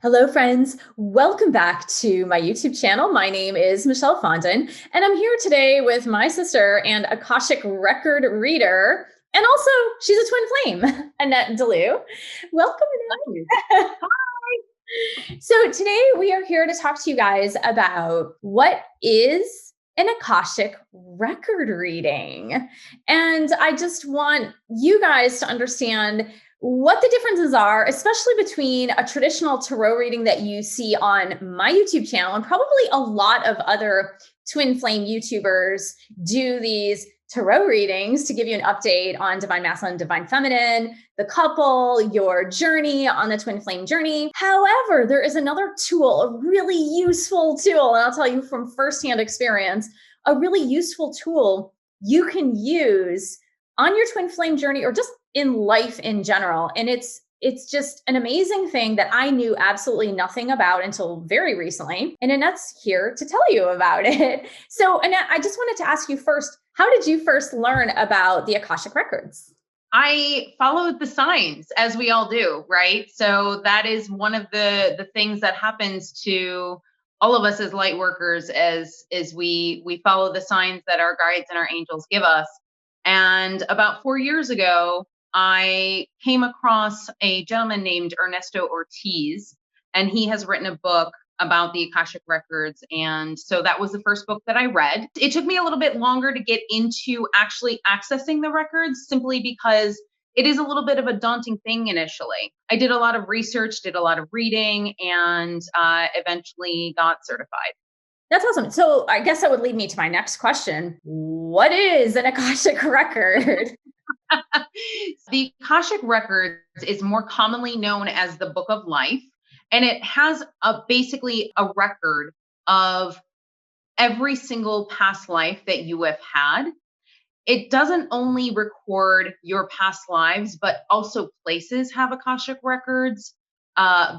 Hello, friends. Welcome back to my YouTube channel. My name is Michelle Fondin, and I'm here today with my sister and Akashic record reader. And also, she's a twin flame, Annette Delu. Welcome, Annette. So today we are here to talk to you guys about what is an Akashic record reading. And I just want you guys to understand what the differences are, especially between a traditional tarot reading that you see on my YouTube channel, and probably a lot of other twin flame YouTubers do these tarot readings to give you an update on divine masculine, divine feminine, the couple, your journey on the twin flame journey. However, there is another tool, a really useful tool, and I'll tell you from firsthand experience, a really useful tool you can use on your twin flame journey or just in life in general. And it's just an amazing thing that I knew absolutely nothing about until very recently. And Annette's here to tell you about it. So Annette, I just wanted to ask you first, how did you first learn about the Akashic records? I followed the signs, as we all do, right? So that is one of the things that happens to all of us as light workers, as we follow the signs that our guides and our angels give us. And about 4 years ago, I came across a gentleman named Ernesto Ortiz, and he has written a book about the Akashic records. And so that was the first book that I read. It took me a little bit longer to get into actually accessing the records, simply because it is a little bit of a daunting thing initially. I did a lot of research, did a lot of reading, and eventually got certified. That's awesome. So I guess that would lead me to my next question. What is an Akashic record? The Akashic Records is more commonly known as the Book of Life, and it has basically a record of every single past life that you have had. It doesn't only record your past lives, but also places have Akashic records.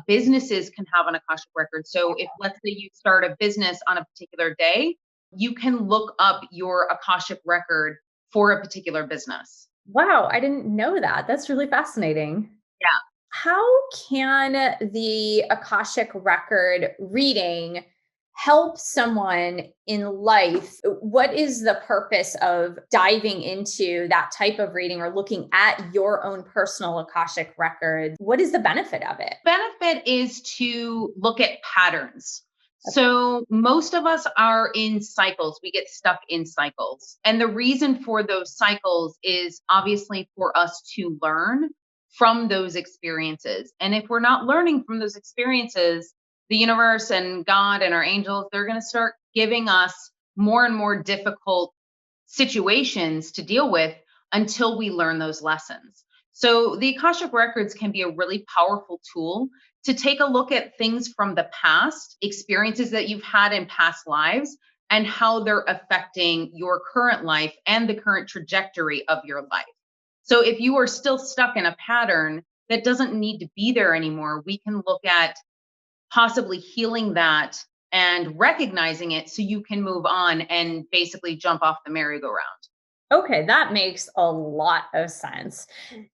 Businesses can have an Akashic record. So if, let's say, you start a business on a particular day, you can look up your Akashic record for a particular business. Wow, I didn't know that. That's really fascinating. Yeah. How can the Akashic record reading help someone in life? What is the purpose of diving into that type of reading or looking at your own personal Akashic record? What is the benefit of it? Benefit is to look at patterns. So most of us are in cycles. We get stuck in cycles. And the reason for those cycles is obviously for us to learn from those experiences. And if we're not learning from those experiences, the universe and God and our angels, they're going to start giving us more and more difficult situations to deal with until we learn those lessons. So the Akashic records can be a really powerful tool to take a look at things from the past, experiences that you've had in past lives, and how they're affecting your current life and the current trajectory of your life. So if you are still stuck in a pattern that doesn't need to be there anymore, we can look at possibly healing that and recognizing it so you can move on and basically jump off the merry-go-round. Okay, that makes a lot of sense.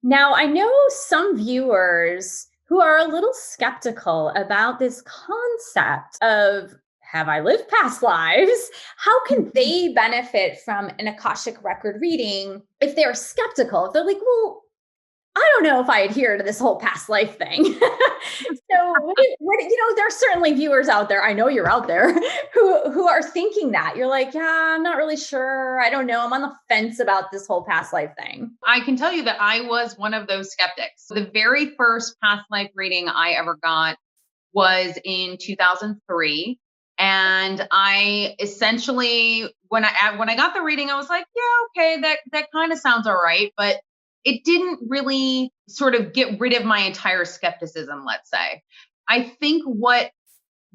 Now, I know some viewers who are a little skeptical about this concept of have I lived past lives? How can they benefit from an Akashic record reading if they're skeptical? If they're like, well, I don't know if I adhere to this whole past life thing. So, there are certainly viewers out there. I know you're out there who are thinking that. You're like, yeah, I'm not really sure. I don't know. I'm on the fence about this whole past life thing. I can tell you that I was one of those skeptics. The very first past life reading I ever got was in 2003. And I essentially, when I got the reading, I was like, yeah, okay, that kind of sounds all right. But it didn't really sort of get rid of my entire skepticism, let's say. I think what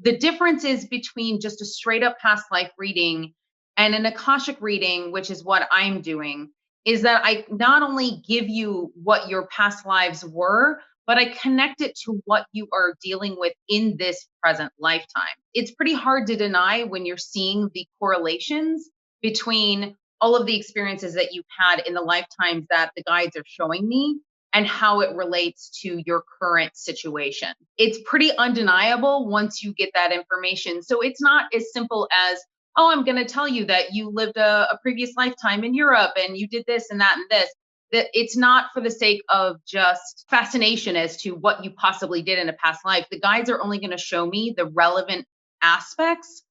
the difference is between just a straight up past life reading and an Akashic reading, which is what I'm doing, is that I not only give you what your past lives were, but I connect it to what you are dealing with in this present lifetime. It's pretty hard to deny when you're seeing the correlations between all of the experiences that you've had in the lifetimes that the guides are showing me and how it relates to your current situation. It's pretty undeniable once you get that information. So it's not as simple as, oh, I'm going to tell you that you lived a previous lifetime in Europe and you did this and that and this. That it's not for the sake of just fascination as to what you possibly did in a past life. The guides are only going to show me the relevant aspects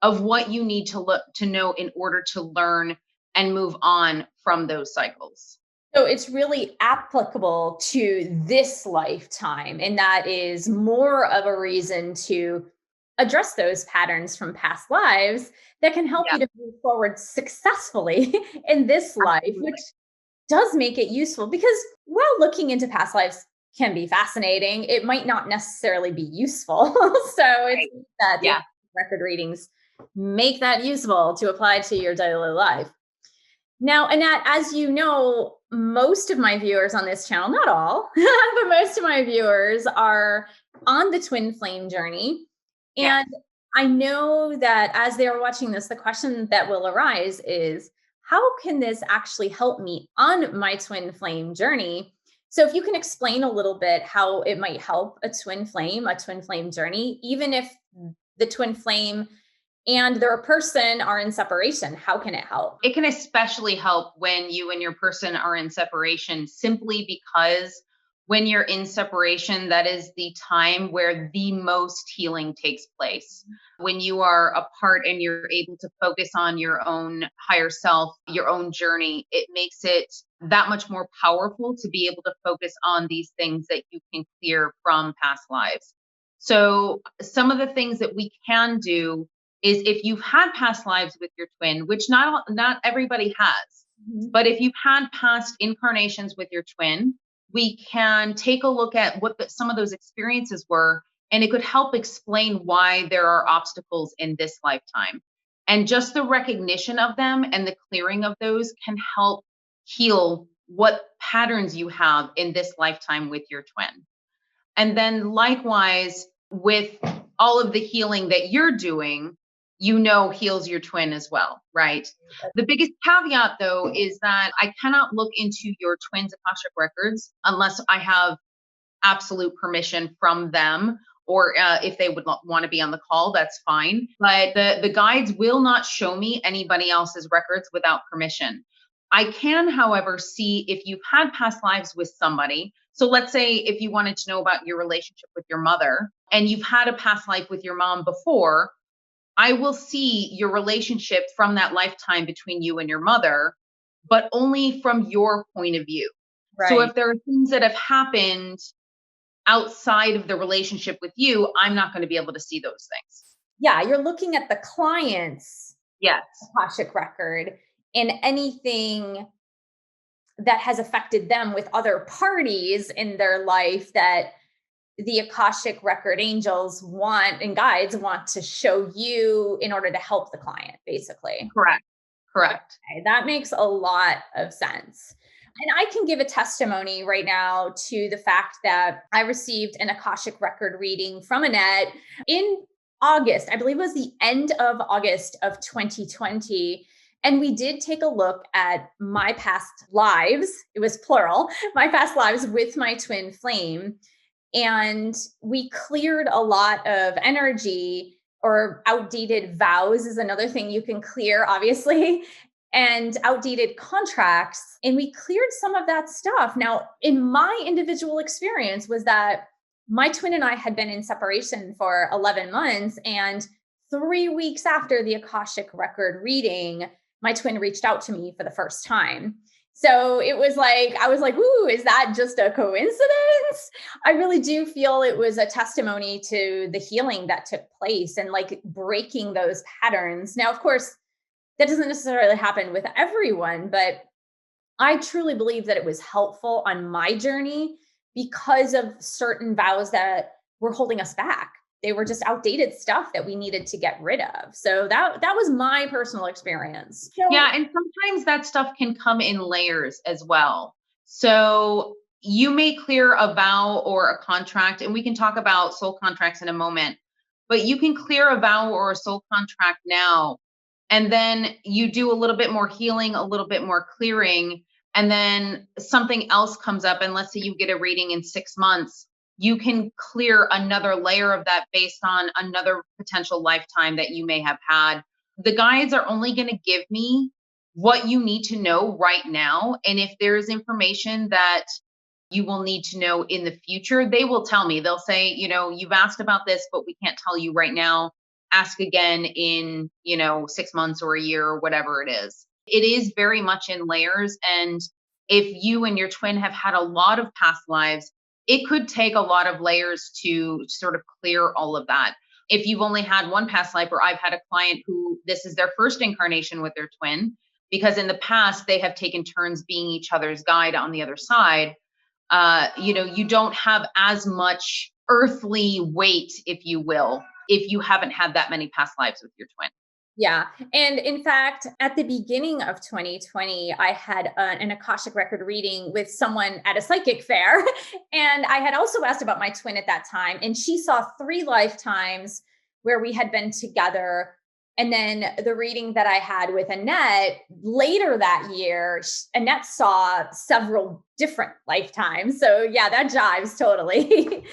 of what you need to look to know in order to learn and move on from those cycles. So it's really applicable to this lifetime. And that is more of a reason to address those patterns from past lives that can help Yeah, you to move forward successfully in this life, absolutely. which does make it useful because while looking into past lives can be fascinating, it might not necessarily be useful. So it's Right. that the Yeah. record readings make that useful to apply to your daily life. Now, Annette, as you know, most of my viewers on this channel, not all, but most of my viewers are on the twin flame journey. Yes. And I know that as they are watching this, the question that will arise is, how can this actually help me on my twin flame journey? So if you can explain a little bit how it might help a twin flame journey, even if the twin flame and their person are in separation, how can it help? It can especially help when you and your person are in separation, simply because when you're in separation, that is the time where the most healing takes place. When you are apart and you're able to focus on your own higher self, your own journey, it makes it that much more powerful to be able to focus on these things that you can clear from past lives. So, some of the things that we can do is, if you've had past lives with your twin, which not everybody has, Mhm. but if you've had past incarnations with your twin, we can take a look at what some of those experiences were, and it could help explain why there are obstacles in this lifetime. And just the recognition of them and the clearing of those can help heal what patterns you have in this lifetime with your twin. And then likewise, with all of the healing that you're doing, heals your twin as well, right? The biggest caveat, though, is that I cannot look into your twin's Akashic records unless I have absolute permission from them, or if they would want to be on the call, that's fine. But the guides will not show me anybody else's records without permission. I can, however, see if you've had past lives with somebody. So let's say if you wanted to know about your relationship with your mother and you've had a past life with your mom before, I will see your relationship from that lifetime between you and your mother, but only from your point of view. So Right. if there are things that have happened outside of the relationship with you, I'm not going to be able to see those things. Yeah, you're looking at the client's Yes, Akashic record and anything that has affected them with other parties in their life that the Akashic record angels want and guides want to show you in order to help the client, basically. correct. Correct. Okay, that makes a lot of sense. And I can give a testimony right now to the fact that I received an Akashic record reading from Annette in August. I believe it was the end of August of 2020. And we did take a look at my past lives. It was plural, my past lives with my twin flame. And we cleared a lot of energy, or outdated vows is another thing you can clear, obviously, and outdated contracts. And we cleared some of that stuff. Now, in my individual experience, was that my twin and I had been in separation for 11 months. And 3 weeks after the Akashic record reading, my twin reached out to me for the first time. So it was like, I was like, ooh, is that just a coincidence? I really do feel it was a testimony to the healing that took place and like breaking those patterns. Now, of course, that doesn't necessarily happen with everyone, but I truly believe that it was helpful on my journey because of certain vows that were holding us back. They were just outdated stuff that we needed to get rid of. So that was my personal experience. Yeah, So and sometimes that stuff can come in layers as well. So you may clear a vow or a contract, and we can talk about soul contracts in a moment, but you can clear a vow or a soul contract now, and then you do a little bit more healing, a little bit more clearing, and then something else comes up, and let's say you get a reading in 6 months, you can clear another layer of that based on another potential lifetime that you may have had. The guides are only going to give me what you need to know right now. And if there's information that you will need to know in the future, they will tell me. They'll say, you've asked about this, but we can't tell you right now. Ask again in, 6 months or a year or whatever it is. It is very much in layers. And if you and your twin have had a lot of past lives, it could take a lot of layers to sort of clear all of that. If you've only had one past life, or I've had a client who this is their first incarnation with their twin, because in the past they have taken turns being each other's guide on the other side. You don't have as much earthly weight, if you will, if you haven't had that many past lives with your twin. Yeah. And in fact, at the beginning of 2020, I had an Akashic record reading with someone at a psychic fair. And I had also asked about my twin at that time. And she saw 3 lifetimes where we had been together. And then the reading that I had with Annette later that year, Annette saw several different lifetimes. So yeah, that jives totally.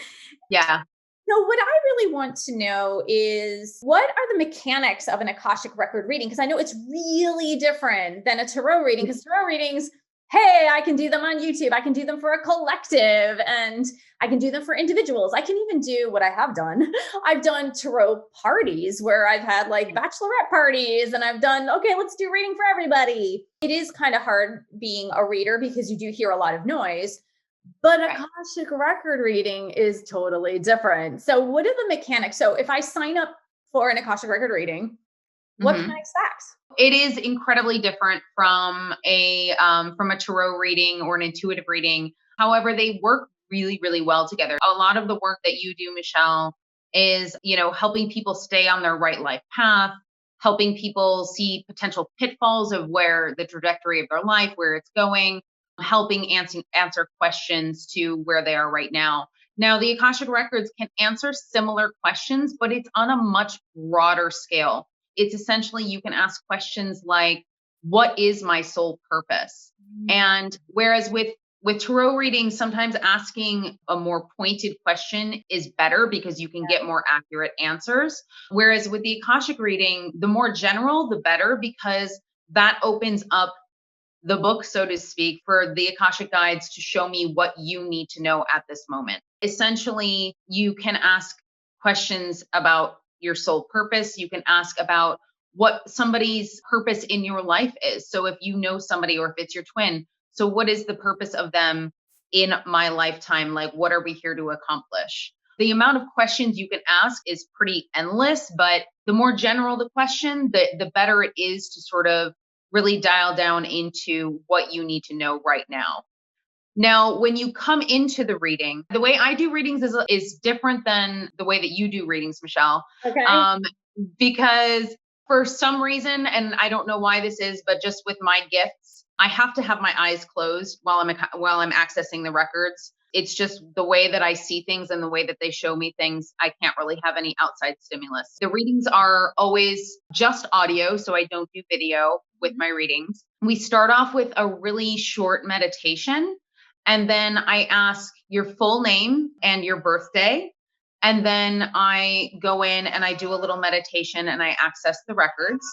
Yeah. So what I really want to know is, what are the mechanics of an Akashic record reading? Because I know it's really different than a tarot reading, because tarot readings, hey, I can do them on YouTube. I can do them for a collective, and I can do them for individuals. I can even do what I have done. I've done tarot parties where I've had like bachelorette parties, and I've done, okay, let's do reading for everybody. It is kind of hard being a reader because you do hear a lot of noise. But Akashic record reading is totally different. So what are the mechanics? So if I sign up for an Akashic record reading, what can I expect? It is incredibly different from a tarot reading or an intuitive reading. However, they work really, really well together. A lot of the work that you do, Michelle, is, helping people stay on their right life path, helping people see potential pitfalls of where the trajectory of their life, where it's going, helping answer questions to where they are right now. Now, the Akashic Records can answer similar questions, but it's on a much broader scale. It's essentially, you can ask questions like, what is my soul purpose? And whereas with tarot readings, sometimes asking a more pointed question is better because you can get more accurate answers. Whereas with the Akashic reading, the more general, the better, because that opens up the book, so to speak, for the Akashic guides to show me what you need to know at this moment. Essentially, you can ask questions about your soul purpose. You can ask about what somebody's purpose in your life is. So if you know somebody, or if it's your twin, so what is the purpose of them in my lifetime? Like, what are we here to accomplish? The amount of questions you can ask is pretty endless, but the more general the question, the better it is to sort of really dial down into what you need to know right now. Now, when you come into the reading, the way I do readings is different than the way that you do readings, Michelle. Okay. Because for some reason, and I don't know why this is, but just with my gifts, I have to have my eyes closed while I'm accessing the records. It's just the way that I see things and the way that they show me things. I can't really have any outside stimulus. The readings are always just audio, so I don't do video with my readings. We start off with a really short meditation, and then I ask your full name and your birthday. And then I go in and I do a little meditation and I access the records.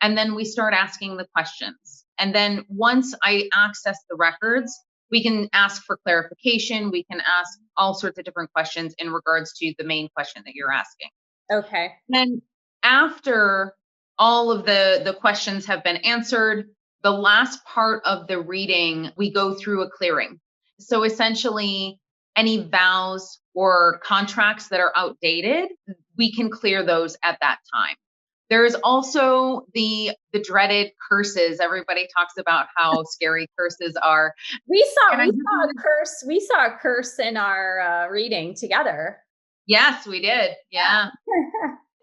And then we start asking the questions. And then once I access the records, we can ask for clarification. We can ask all sorts of different questions in regards to the main question that you're asking. Okay. Then after all of the questions have been answered, the last part of the reading, we go through a clearing. So essentially, any vows or contracts that are outdated, we can clear those at that time. There's also the dreaded curses. Everybody talks about how scary curses are. We saw a curse in our reading together. Yes, we did. Yeah.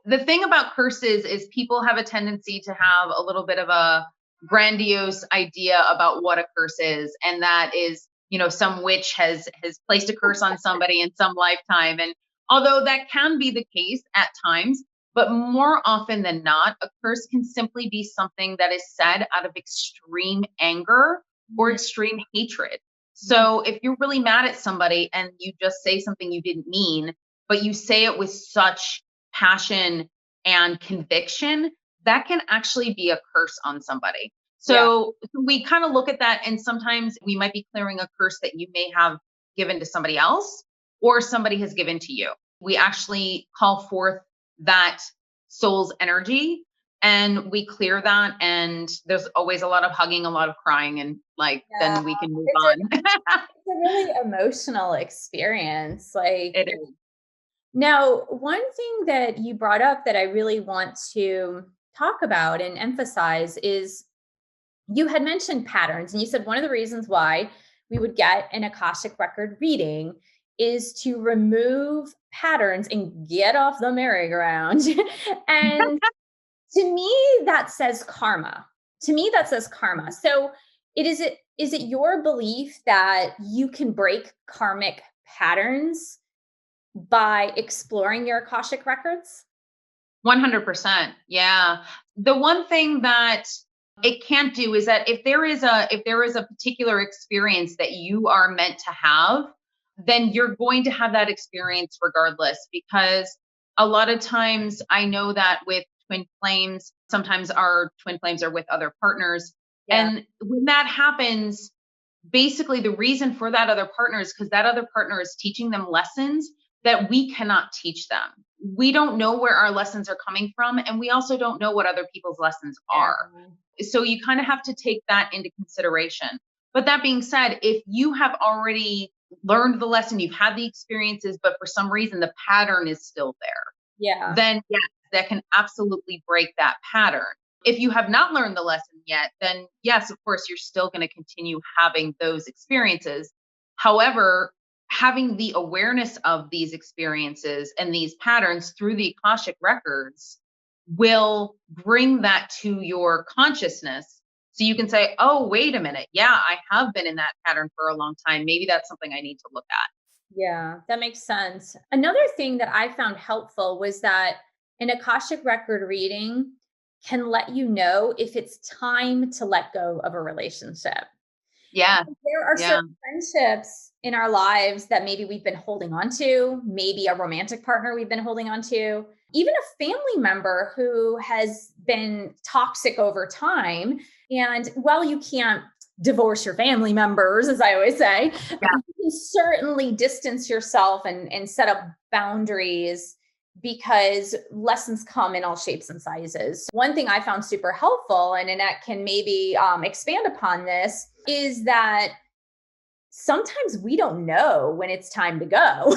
The thing about curses is people have a tendency to have a little bit of a grandiose idea about what a curse is. And that is, some witch has placed a curse on somebody in some lifetime. And although that can be the case at times, but more often than not, a curse can simply be something that is said out of extreme anger or Mhm. extreme hatred. So if you're really mad at somebody and you just say something you didn't mean, but you say it with such passion and conviction, that can actually be a curse on somebody. Yeah. So we kind of look at that, and sometimes we might be clearing a curse that you may have given to somebody else or somebody has given to you. We actually call forth that soul's energy and we clear that, and there's always a lot of hugging, a lot of crying, and like Yeah. then we can move It's a on. it's a really emotional experience. Like, It is. now, one thing that you brought up that I really want to talk about and emphasize is you had mentioned patterns, and you said one of the reasons why we would get an Akashic record reading is to remove patterns and get off the merry-go-round. And to me, that says karma. To me, that says karma. So is it your belief that you can break karmic patterns by exploring your Akashic records? 100%. Yeah. The one thing that it can't do is that if there is a particular experience that you are meant to have, then you're going to have that experience regardless, because a lot of times I know that with twin flames, sometimes our twin flames are with other partners. Yeah. And when that happens, basically the reason for that other partner is because that other partner is teaching them lessons that we cannot teach them. We don't know where our lessons are coming from, and we also don't know what other people's lessons Yeah. are. So you kind of have to take that into consideration. But that being said, if you have already learned the lesson, you've had the experiences, but for some reason the pattern is still there, Yeah. then yes, that can absolutely break that pattern. If you have not learned the lesson yet, then yes, of course, you're still going to continue having those experiences. However, having the awareness of these experiences and these patterns through the Akashic records will bring that to your consciousness. So you can say, oh, wait a minute. Yeah, I have been in that pattern for a long time. Maybe that's something I need to look at. Yeah, that makes sense. Another thing that I found helpful was that an Akashic record reading can let you know if it's time to let go of a relationship. Yeah. There are Yeah. certain friendships in our lives that maybe we've been holding on to, maybe a romantic partner we've been holding on to, even a family member who has been toxic over time. And while you can't divorce your family members, as I always say, Yeah. you can certainly distance yourself and set up boundaries because lessons come in all shapes and sizes. One thing I found super helpful, and Annette can maybe expand upon this, is that sometimes we don't know when it's time to go.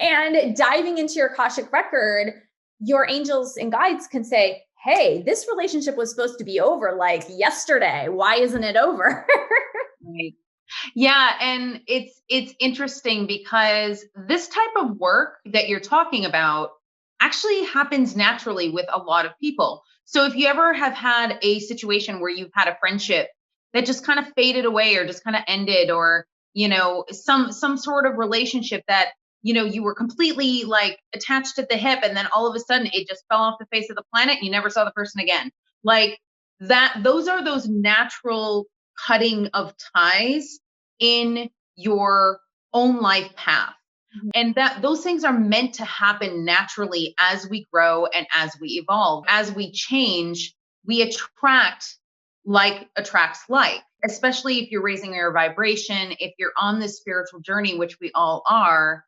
And diving into your Akashic record, your angels and guides can say, hey, this relationship was supposed to be over like yesterday. Why isn't it over? Right. Yeah, and it's interesting because this type of work that you're talking about actually happens naturally with a lot of people. So if you ever have had a situation where you've had a friendship that just kind of faded away or just kind of ended, or some sort of relationship that you were completely like attached at the hip, and then all of a sudden it just fell off the face of the planet and you never saw the person again. Like that, those are those natural cutting of ties in your own life path. And that those things are meant to happen naturally as we grow and as we evolve. As we change, we attract like attracts like, especially if you're raising your vibration, if you're on this spiritual journey, which we all are.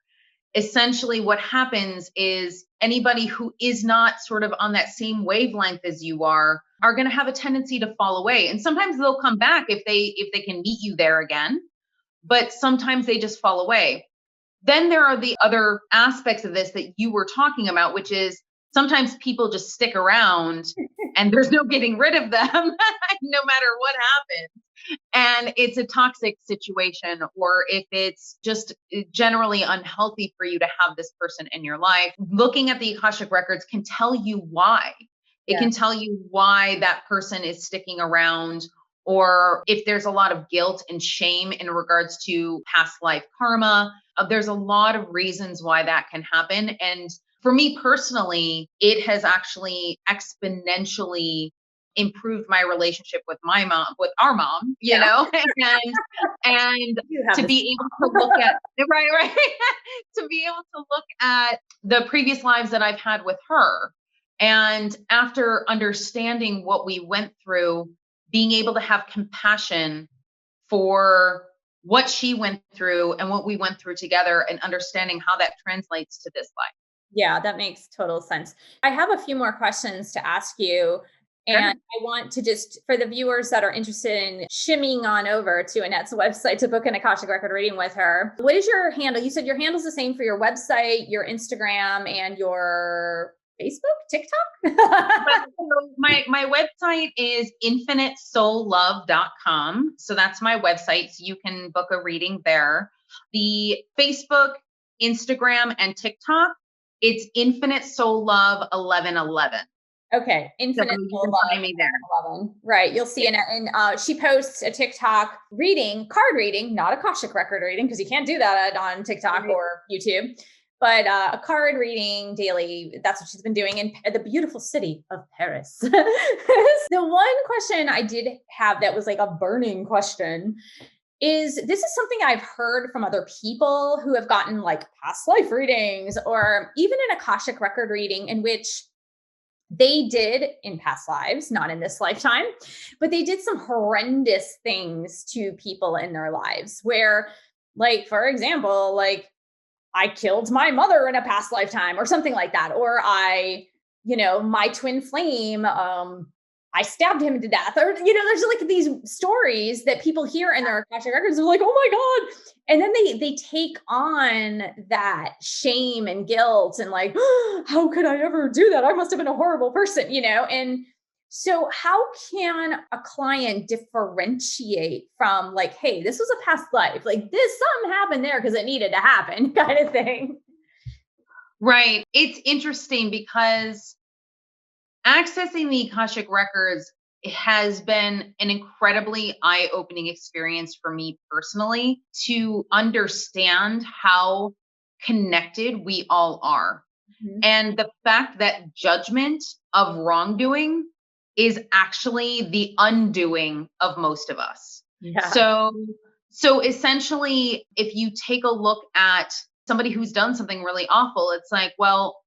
Essentially what happens is anybody who is not sort of on that same wavelength as you are going to have a tendency to fall away. And sometimes they'll come back if they can meet you there again, but sometimes they just fall away. Then there are the other aspects of this that you were talking about, which is sometimes people just stick around and there's no getting rid of them no matter what happens. And it's a toxic situation, or if it's just generally unhealthy for you to have this person in your life. Looking at the Akashic records can tell you why. It Yeah. can tell you why that person is sticking around, or if there's a lot of guilt and shame in regards to past life karma. There's a lot of reasons why that can happen. And for me personally, it has actually exponentially improved my relationship with my mom, with our mom, and You have to this. be able to look at right, to be able to look at the previous lives that I've had with her. And after understanding what we went through, being able to have compassion for what she went through and what we went through together, and understanding how that translates to this life. Yeah, that makes total sense. I have a few more questions to ask you. And Sure. I want to just, for the viewers that are interested in shimmying on over to Annette's website to book an Akashic record reading with her, what is your handle? You said your handle's the same for your website, your Instagram, and your Facebook, TikTok? So my website is infinitesoullove.com. So that's my website. So you can book a reading there. The Facebook, Instagram, and TikTok, it's Infinite Soul Love 1111. Okay, So Infinite you Soul can Love find me there. 11. Right, you'll see Annette, and she posts a TikTok reading, card reading, not Akashic record reading, because you can't do that on TikTok Right. or YouTube, but a card reading daily. That's what she's been doing in the beautiful city of Paris. The one question I did have that was like a burning question is, this is something I've heard from other people who have gotten like past life readings or even an Akashic record reading in which they did in past lives, not in this lifetime, but they did some horrendous things to people in their lives where, like, for example, like I killed my mother in a past lifetime or something like that. Or my twin flame, I stabbed him to death. Or, there's like these stories that people hear in their Akashic records. They're like, oh my God. And then they take on that shame and guilt and like, oh, how could I ever do that? I must have been a horrible person, And so how can a client differentiate from like, hey, this was a past life, like this, something happened there because it needed to happen kind of thing? Right. It's interesting because accessing the Akashic records has been an incredibly eye-opening experience for me personally, to understand how connected we all are. Mhm. And the fact that judgment of wrongdoing is actually the undoing of most of us. Yeah. So essentially, if you take a look at somebody who's done something really awful, it's like, well,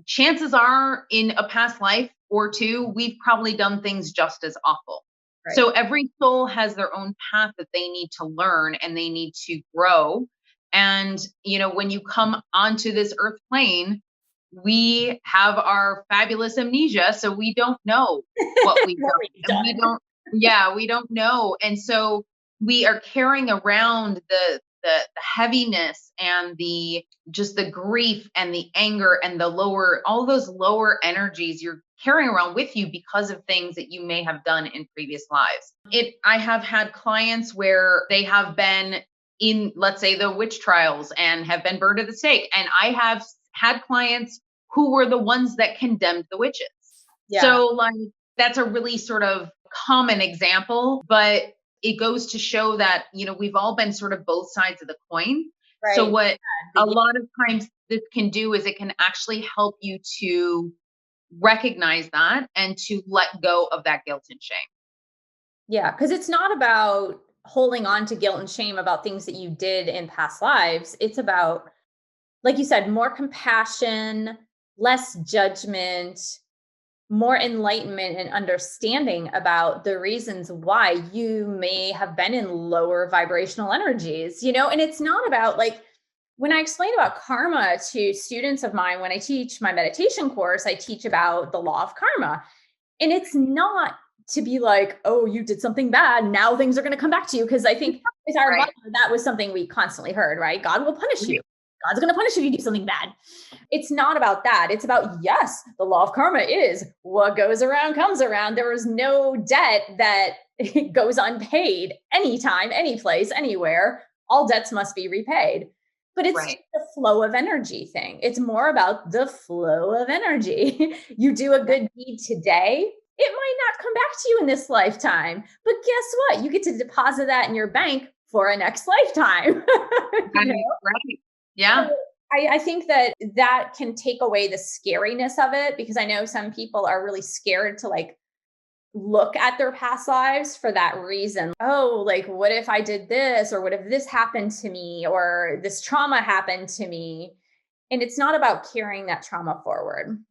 chances are in a past life or two, we've probably done things just as awful. Right. So every soul has their own path that they need to learn and they need to grow. And, when you come onto this earth plane, we have our fabulous amnesia. So we don't know what we've What done. we've And we done. don't, we don't know. And so we are carrying around the heaviness and the grief and the anger and all those lower energies you're carrying around with you because of things that you may have done in previous lives. I have had clients where they have been in, let's say, the witch trials and have been burned at the stake. And I have had clients who were the ones that condemned the witches. Yeah. So like, that's a really sort of common example, but it goes to show that, we've all been sort of both sides of the coin. Right. So what Yeah. a lot of times this can do is it can actually help you to recognize that and to let go of that guilt and shame. Yeah. Because it's not about holding on to guilt and shame about things that you did in past lives. It's about, like you said, more compassion, less judgment, more enlightenment and understanding about the reasons why you may have been in lower vibrational energies, and it's not about like, when I explain about karma to students of mine, when I teach my meditation course, I teach about the law of karma. And it's not to be like, oh, you did something bad, now things are going to come back to you. Because I think with our mother, that was something we constantly heard, right? God will punish you. God's going to punish you if you do something bad. It's not about that. It's about, yes, the law of karma is what goes around comes around. There is no debt that goes unpaid anytime, any place, anywhere. All debts must be repaid. But it's Right. just the flow of energy thing. It's more about the flow of energy. You do a good deed today, it might not come back to you in this lifetime. But guess what? You get to deposit that in your bank for a next lifetime. Right. Yeah. So I think that can take away the scariness of it, because I know some people are really scared to like look at their past lives for that reason. Oh, like, what if I did this? Or what if this happened to me? Or this trauma happened to me? And it's not about carrying that trauma forward,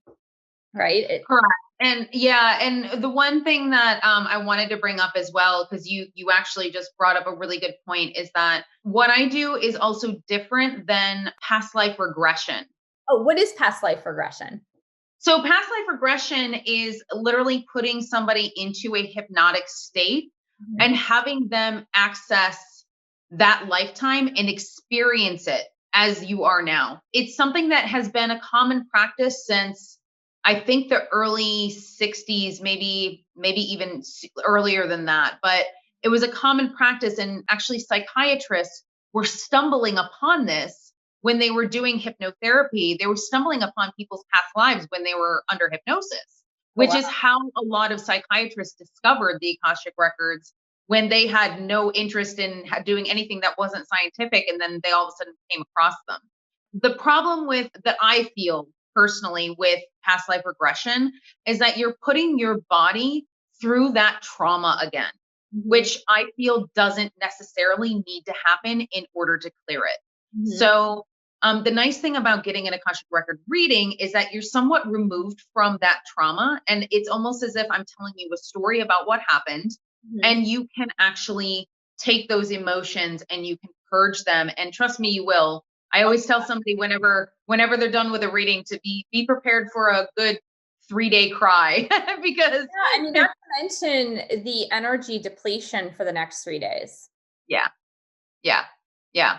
right? Correct. And yeah, and the one thing that I wanted to bring up as well, because you actually just brought up a really good point, is that what I do is also different than past life regression. Oh, what is past life regression? So past life regression is literally putting somebody into a hypnotic state Mhm. and having them access that lifetime and experience it as you are now. It's something that has been a common practice since I think the early 60s, maybe even earlier than that, but it was a common practice, and actually psychiatrists were stumbling upon this when they were doing hypnotherapy. They were stumbling upon people's past lives when they were under hypnosis, Oh, which wow. is how a lot of psychiatrists discovered the Akashic records when they had no interest in doing anything that wasn't scientific, and then they all of a sudden came across them. The problem with that I feel personally with past life regression is that you're putting your body through that trauma again, Mhm. which I feel doesn't necessarily need to happen in order to clear it. Mhm. So the nice thing about getting an Akashic record reading is that you're somewhat removed from that trauma. And it's almost as if I'm telling you a story about what happened, Mhm. and you can actually take those emotions and you can purge them. And trust me, you will. I Oh, always tell somebody whenever they're done with a reading to be prepared for a good 3-day cry because yeah. And not to mention the energy depletion for the next 3 days. yeah, yeah, yeah.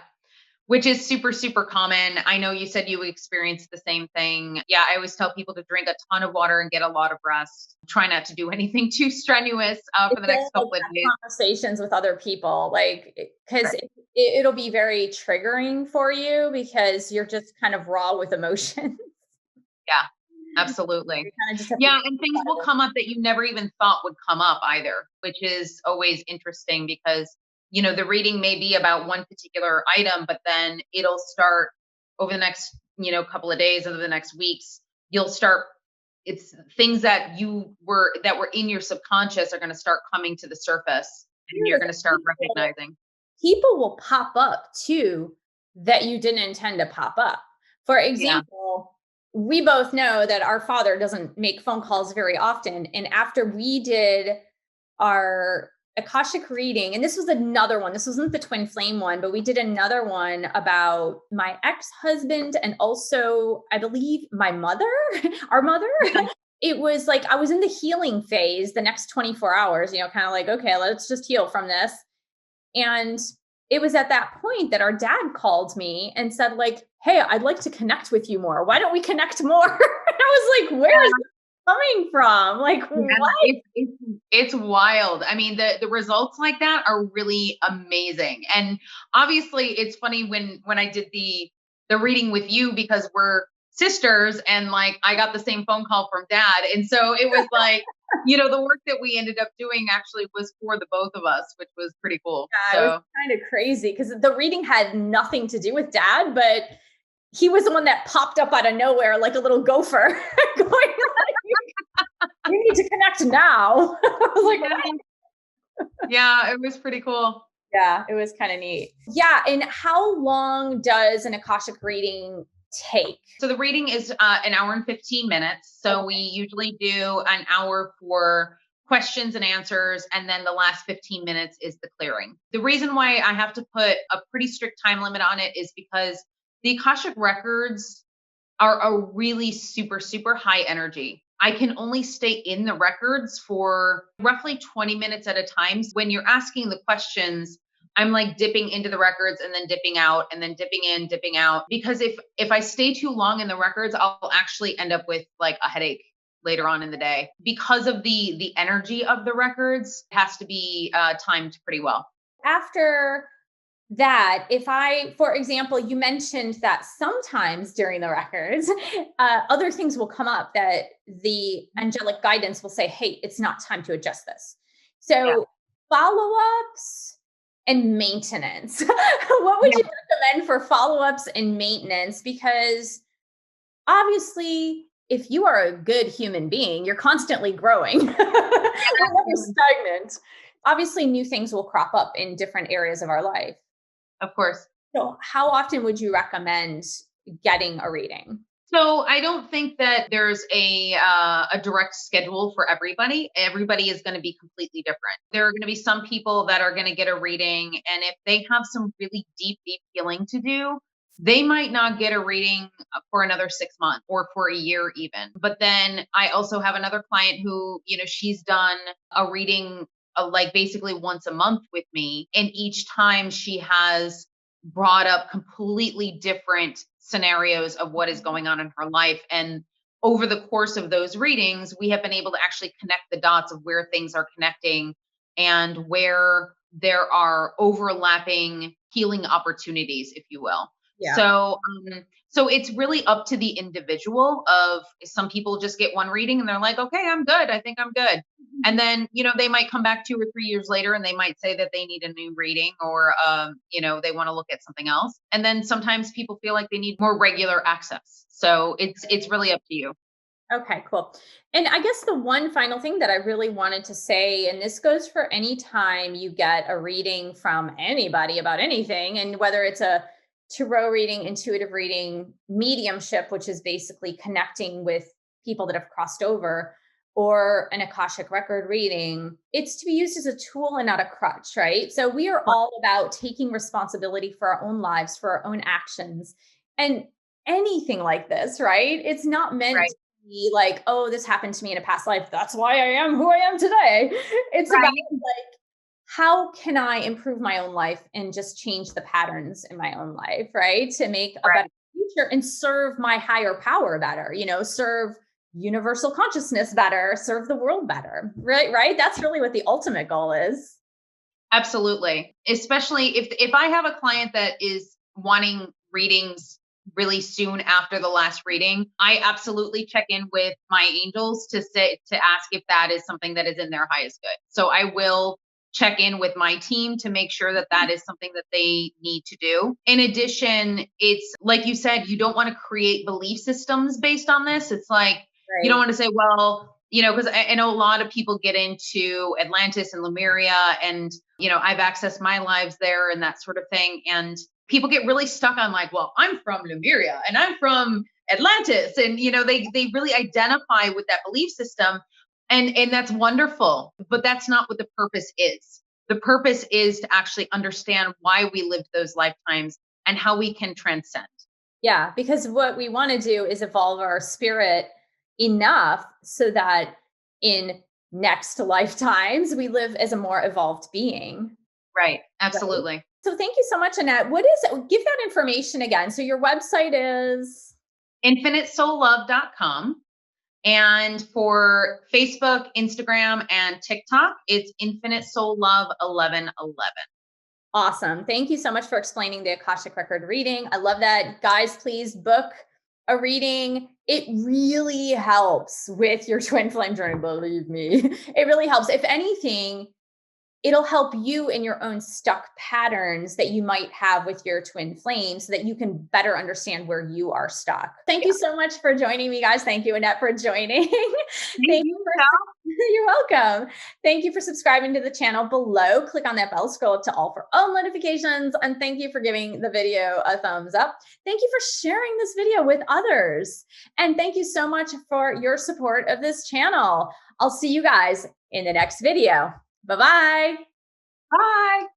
Which is super, super common. I know you said you experienced the same thing. Yeah, I always tell people to drink a ton of water and get a lot of rest. Try not to do anything too strenuous for It's the good, next like, couple of have days. conversations with other people, like, because Right. it'll be very triggering for you because you're just kind of raw with emotion. Yeah, You absolutely. kinda just have to Yeah, get and things out will of it. come up that you never even thought would come up either, which is always interesting because, the reading may be about one particular item, but then it'll start over the next, couple of days, over the next weeks, you'll start it's things that were in your subconscious are going to start coming to the surface, and Here you're is going to start recognizing. people will pop up too that you didn't intend to pop up. For Yeah. example, we both know that our father doesn't make phone calls very often. And after we did our Akashic reading, and this was another one, this wasn't the twin flame one, but we did another one about my ex husband and also, I believe, my mother, our mother. Okay. It was like I was in the healing phase the next 24 hours, kind of like, okay, let's just heal from this. And it was at that point that our dad called me and said, like, hey, I'd like to connect with you more. Why don't we connect more? And I was like, where is this coming from? Like, Yeah, what? it's wild. I mean, the results like that are really amazing. And obviously it's funny when I did the reading with you because we're sisters, and like I got the same phone call from dad. And so it was like, the work that we ended up doing actually was for the both of us, which was pretty cool. Yeah, it was So kind of crazy because the reading had nothing to do with dad, but he was the one that popped up out of nowhere like a little gopher going like, we need to connect now. I was like, what? yeah, yeah, it was pretty cool. Yeah, it was kind of neat. Yeah. And how long does an Akashic reading take? So the reading is an hour and 15 minutes. So we usually do an hour for questions and answers, and then the last 15 minutes is the clearing. The reason why I have to put a pretty strict time limit on it is because the Akashic records are a really super, super high energy. I can only stay in the records for roughly 20 minutes at a time. When you're asking the questions, I'm like dipping into the records and then dipping out and then dipping in, dipping out. Because if I stay too long in the records, I'll actually end up with like a headache later on in the day because of the energy of the records. It has to be timed pretty well. After that, if I, for example, you mentioned that sometimes during the records, other things will come up that the angelic guidance will say, hey, it's not time to adjust this. Yeah. So, follow ups and maintenance. What would Yeah. you recommend for follow ups and maintenance? Because obviously, if you are a good human being, you're constantly growing. You're never stagnant. Obviously, new things will crop up in different areas of our life. Of course. So, how often would you recommend getting a reading? So I don't think that there's a direct schedule for everybody. Everybody is going to be completely different. There are going to be some people that are going to get a reading, and if they have some really deep healing to do, they might not get a reading for another 6 months or for a year even. But then I also have another client who, she's done a reading like basically once a month with me, and each time she has brought up completely different scenarios of what is going on in her life. And over the course of those readings, we have been able to actually connect the dots of where things are connecting and where there are overlapping healing opportunities, if you will. Yeah. So it's really up to the individual. Of some people just get one reading and they're like, okay, I'm good. I think I'm good. And then, they might come back 2 or 3 years later and they might say that they need a new reading, or, they want to look at something else. And then sometimes people feel like they need more regular access. So it's really up to you. Okay, cool. And I guess the one final thing that I really wanted to say, and this goes for any time you get a reading from anybody about anything, and whether it's a tarot reading, intuitive reading, mediumship, which is basically connecting with people that have crossed over, or an Akashic record reading, it's to be used as a tool and not a crutch, right? So we are all about taking responsibility for our own lives, for our own actions. And anything like this, right? It's not meant Right. to be like, oh, this happened to me in a past life, that's why I am who I am today. It's Right. about like, how can I improve my own life and just change the patterns in my own life, right? To make a better future and serve my higher power better, serve universal consciousness better, serve the world better, right? Right. That's really what the ultimate goal is. Absolutely. Especially if I have a client that is wanting readings really soon after the last reading, I absolutely check in with my angels to ask if that is something that is in their highest good. So I will check in with my team to make sure that that is something that they need to do. In addition, it's like you said, you don't want to create belief systems based on this. It's like, you don't want to say, well, because I know a lot of people get into Atlantis and Lemuria, and, I've accessed my lives there and that sort of thing. And people get really stuck on like, well, I'm from Lemuria and I'm from Atlantis. And, they really identify with that belief system. And that's wonderful, but that's not what the purpose is. The purpose is to actually understand why we lived those lifetimes and how we can transcend. Yeah, because what we want to do is evolve our spirit enough so that in next lifetimes we live as a more evolved being. Right. Absolutely. Right? So thank you so much, Annette. What is it? Give that information again. So your website is InfiniteSoulLove.com. And for Facebook, Instagram, and TikTok, it's Infinite Soul Love 1111. Awesome. Thank you so much for explaining the Akashic record reading. I love that. Guys, please book a reading. It really helps with your twin flame journey. Believe me, it really helps. If anything, it'll help you in your own stuck patterns that you might have with your twin flame so that you can better understand where you are stuck. Thank you so much for joining me, guys. Thank you, Annette, for joining. Thank you. You're welcome. Thank you for subscribing to the channel below. Click on that bell, scroll up to all for all notifications. And thank you for giving the video a thumbs up. Thank you for sharing this video with others. And thank you so much for your support of this channel. I'll see you guys in the next video. Bye-bye. Bye.